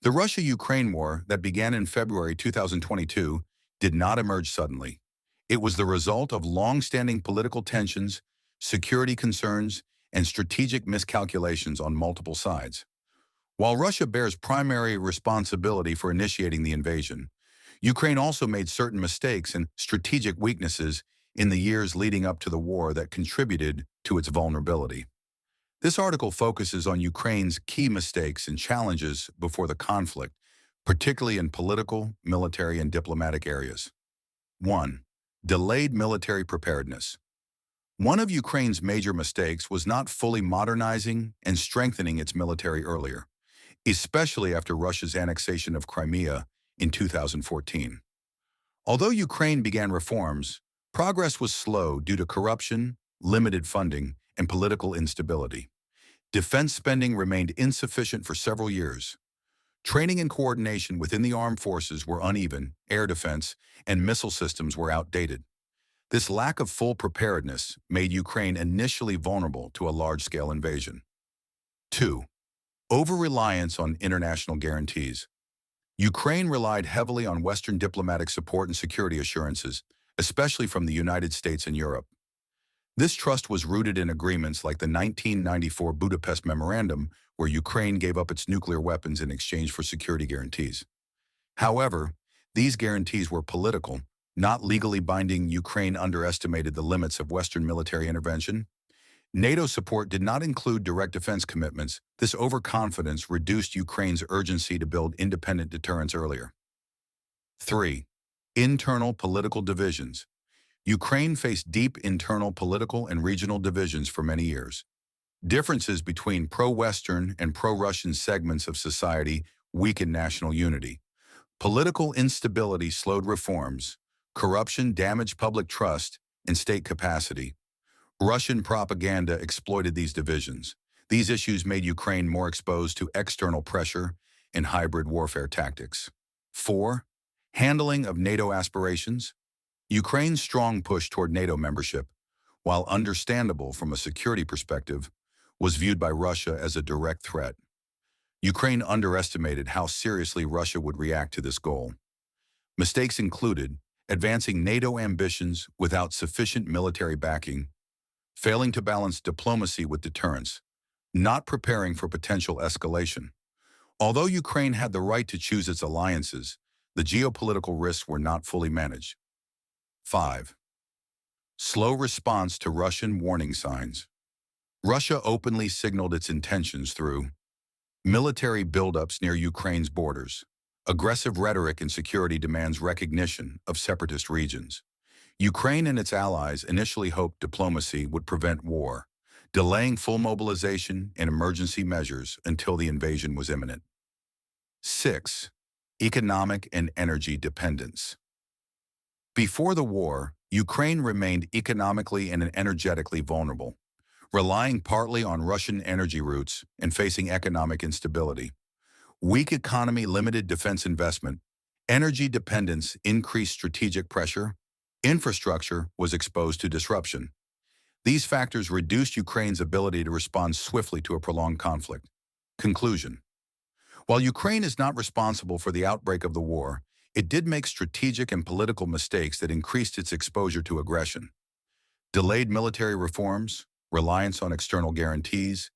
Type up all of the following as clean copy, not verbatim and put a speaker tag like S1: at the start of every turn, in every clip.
S1: The Russia-Ukraine war that began in February 2022 did not emerge suddenly. It was the result of long-standing political tensions, security concerns, and strategic miscalculations on multiple sides. While Russia bears primary responsibility for initiating the invasion, Ukraine also made certain mistakes and strategic weaknesses in the years leading up to the war that contributed to its vulnerability. This article focuses on Ukraine's key mistakes and challenges before the conflict, particularly in political, military, and diplomatic areas. 1. Delayed military preparedness. One of Ukraine's major mistakes was not fully modernizing and strengthening its military earlier, especially after Russia's annexation of Crimea in 2014. Although Ukraine began reforms, progress was slow due to corruption, limited funding, and political instability. Defense spending remained insufficient for several years. Training and coordination within the armed forces were uneven, air defense and missile systems were outdated. This lack of full preparedness made Ukraine initially vulnerable to a large-scale invasion. 2. Over-reliance on international guarantees. Ukraine relied heavily on Western diplomatic support and security assurances, especially from the United States and Europe. This trust was rooted in agreements like the 1994 Budapest Memorandum, where Ukraine gave up its nuclear weapons in exchange for security guarantees. However, these guarantees were political, not legally binding. Ukraine underestimated the limits of Western military intervention. NATO support did not include direct defense commitments. This overconfidence reduced Ukraine's urgency to build independent deterrence earlier. 3. Internal political divisions. Ukraine faced deep internal political and regional divisions for many years. Differences between pro-Western and pro-Russian segments of society weakened national unity. Political instability slowed reforms. Corruption damaged public trust and state capacity. Russian propaganda exploited these divisions. These issues made Ukraine more exposed to external pressure and hybrid warfare tactics. 4. Handling of NATO aspirations. Ukraine's strong push toward NATO membership, while understandable from a security perspective, was viewed by Russia as a direct threat. Ukraine underestimated how seriously Russia would react to this goal. Mistakes included advancing NATO ambitions without sufficient military backing, failing to balance diplomacy with deterrence, not preparing for potential escalation. Although Ukraine had the right to choose its alliances, the geopolitical risks were not fully managed. 5. Slow response to Russian warning signs. Russia openly signaled its intentions through military buildups near Ukraine's borders, aggressive rhetoric and security demands recognition of separatist regions. Ukraine and its allies initially hoped diplomacy would prevent war, delaying full mobilization and emergency measures until the invasion was imminent. 6. Economic and energy dependence. Before the war, Ukraine remained economically and energetically vulnerable, relying partly on Russian energy routes and facing economic instability. Weak economy limited defense investment, energy dependence increased strategic pressure, infrastructure was exposed to disruption. These factors reduced Ukraine's ability to respond swiftly to a prolonged conflict. Conclusion. While Ukraine is not responsible for the outbreak of the war, it did make strategic and political mistakes that increased its exposure to aggression. Delayed military reforms, reliance on external guarantees,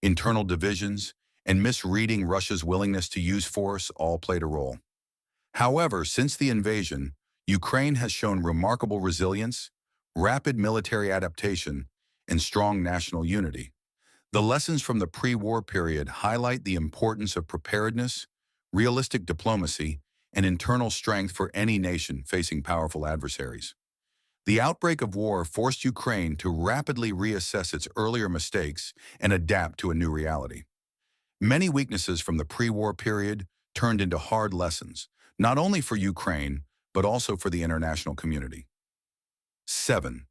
S1: internal divisions, and misreading Russia's willingness to use force all played a role. However, since the invasion, Ukraine has shown remarkable resilience, rapid military adaptation, and strong national unity. The lessons from the pre-war period highlight the importance of preparedness, realistic diplomacy, and internal strength for any nation facing powerful adversaries. The outbreak of war forced Ukraine to rapidly reassess its earlier mistakes and adapt to a new reality. Many weaknesses from the pre-war period turned into hard lessons, not only for Ukraine, but also for the international community. 7.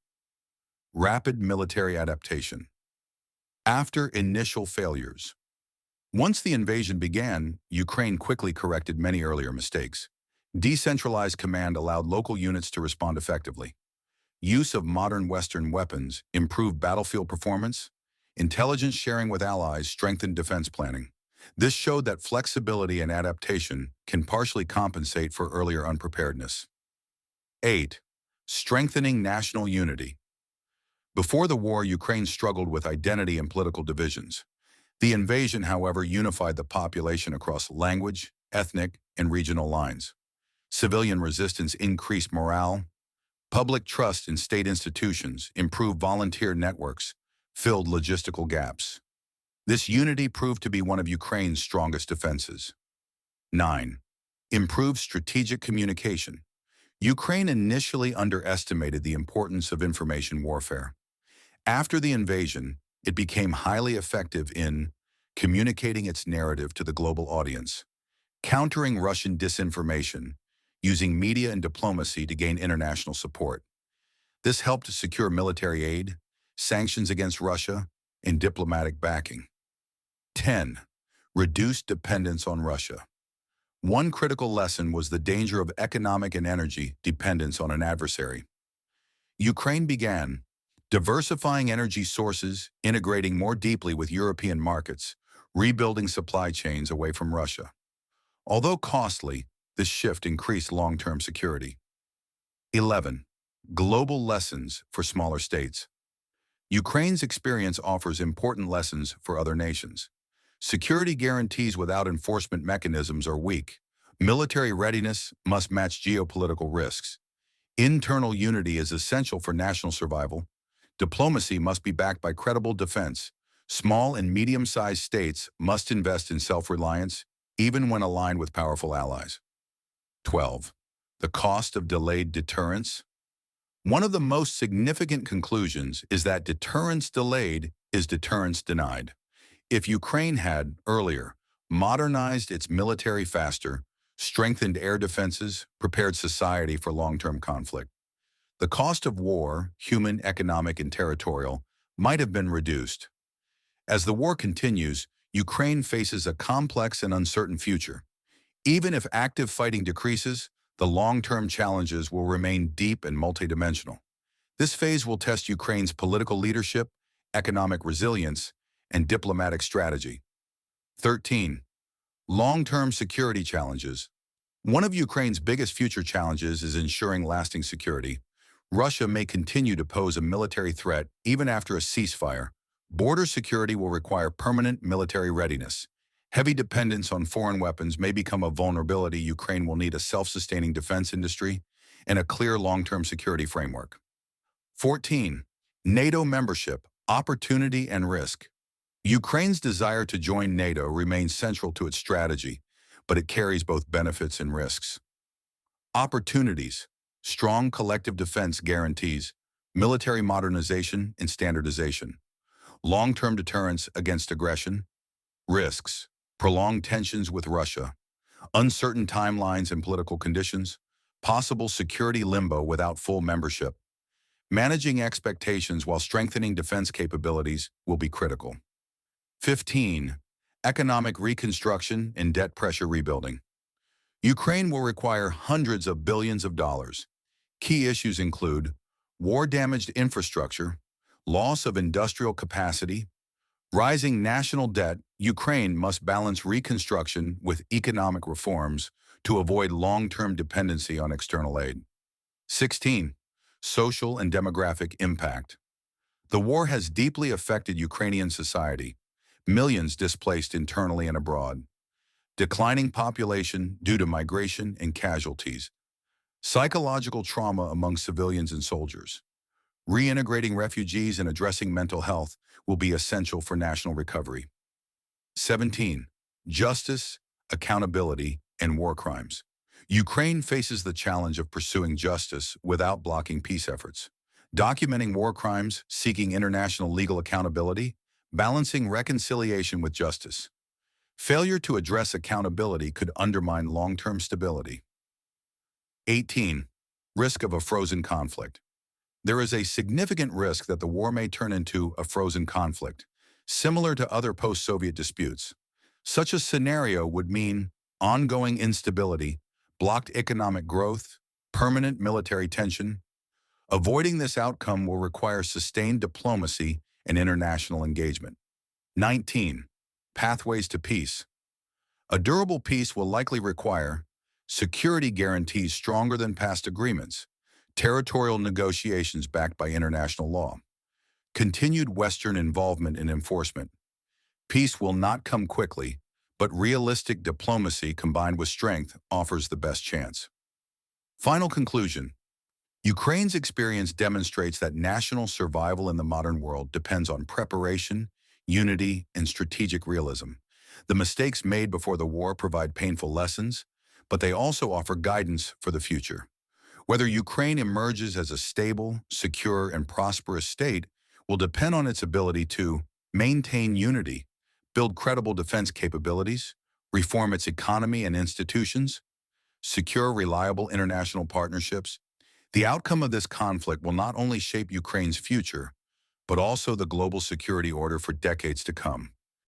S1: Rapid military adaptation. After initial failures. Once the invasion began, Ukraine quickly corrected many earlier mistakes. Decentralized command allowed local units to respond effectively. Use of modern Western weapons improved battlefield performance. Intelligence sharing with allies strengthened defense planning. This showed that flexibility and adaptation can partially compensate for earlier unpreparedness. 8. Strengthening national unity. Before the war, Ukraine struggled with identity and political divisions. The invasion, however, unified the population across language, ethnic, and regional lines. Civilian resistance increased morale, public trust in state institutions, improved volunteer networks, filled logistical gaps. This unity proved to be one of Ukraine's strongest defenses. 9. Improved strategic communication. Ukraine initially underestimated the importance of information warfare. After the invasion, it became highly effective in communicating its narrative to the global audience, countering Russian disinformation, using media and diplomacy to gain international support. This helped to secure military aid, sanctions against Russia, and diplomatic backing. 10. Reduced dependence on Russia. One critical lesson was the danger of economic and energy dependence on an adversary. Ukraine began diversifying energy sources, integrating more deeply with European markets, rebuilding supply chains away from Russia. Although costly, this shift increased long-term security. 11. Global lessons for smaller states. Ukraine's experience offers important lessons for other nations. Security guarantees without enforcement mechanisms are weak. Military readiness must match geopolitical risks. Internal unity is essential for national survival. Diplomacy must be backed by credible defense. Small and medium-sized states must invest in self-reliance, even when aligned with powerful allies. 12. The cost of delayed deterrence. One of the most significant conclusions is that deterrence delayed is deterrence denied. If Ukraine had, earlier, modernized its military faster, strengthened air defenses, prepared society for long-term conflict, the cost of war, human, economic, and territorial, might have been reduced. As the war continues, Ukraine faces a complex and uncertain future. Even if active fighting decreases, the long-term challenges will remain deep and multidimensional. This phase will test Ukraine's political leadership, economic resilience, and diplomatic strategy. 13. Long-term security challenges. One of Ukraine's biggest future challenges is ensuring lasting security. Russia may continue to pose a military threat even after a ceasefire. Border security will require permanent military readiness. Heavy dependence on foreign weapons may become a vulnerability. Ukraine will need a self-sustaining defense industry and a clear long-term security framework. 14. NATO membership, opportunity and risk. Ukraine's desire to join NATO remains central to its strategy, but it carries both benefits and risks. Opportunities, strong collective defense guarantees, military modernization and standardization, long-term deterrence against aggression. Risks, prolonged tensions with Russia, uncertain timelines and political conditions, possible security limbo without full membership. Managing expectations while strengthening defense capabilities will be critical. 15. Economic reconstruction and debt pressure rebuilding. Ukraine will require hundreds of billions of dollars. Key issues include war-damaged infrastructure, loss of industrial capacity, rising national debt. Ukraine must balance reconstruction with economic reforms to avoid long-term dependency on external aid. 16. Social and demographic impact. The war has deeply affected Ukrainian society. Millions displaced internally and abroad. Declining population due to migration and casualties. Psychological trauma among civilians and soldiers. Reintegrating refugees and addressing mental health will be essential for national recovery. 17. Justice, accountability, and war crimes. Ukraine faces the challenge of pursuing justice without blocking peace efforts. Documenting war crimes, seeking international legal accountability, balancing reconciliation with justice. Failure to address accountability could undermine long-term stability. 18. Risk of a frozen conflict. There is a significant risk that the war may turn into a frozen conflict, similar to other post-Soviet disputes. Such a scenario would mean ongoing instability, blocked economic growth, permanent military tension. Avoiding this outcome will require sustained diplomacy and international engagement. 19. Pathways to peace. A durable peace will likely require security guarantees stronger than past agreements, territorial negotiations backed by international law, continued Western involvement in enforcement. Peace will not come quickly, but realistic diplomacy combined with strength offers the best chance. Final conclusion. Ukraine's experience demonstrates that national survival in the modern world depends on preparation, unity, and strategic realism. The mistakes made before the war provide painful lessons, but they also offer guidance for the future. Whether Ukraine emerges as a stable, secure, and prosperous state will depend on its ability to maintain unity, build credible defense capabilities, reform its economy and institutions, secure reliable international partnerships. The outcome of this conflict will not only shape Ukraine's future, but also the global security order for decades to come.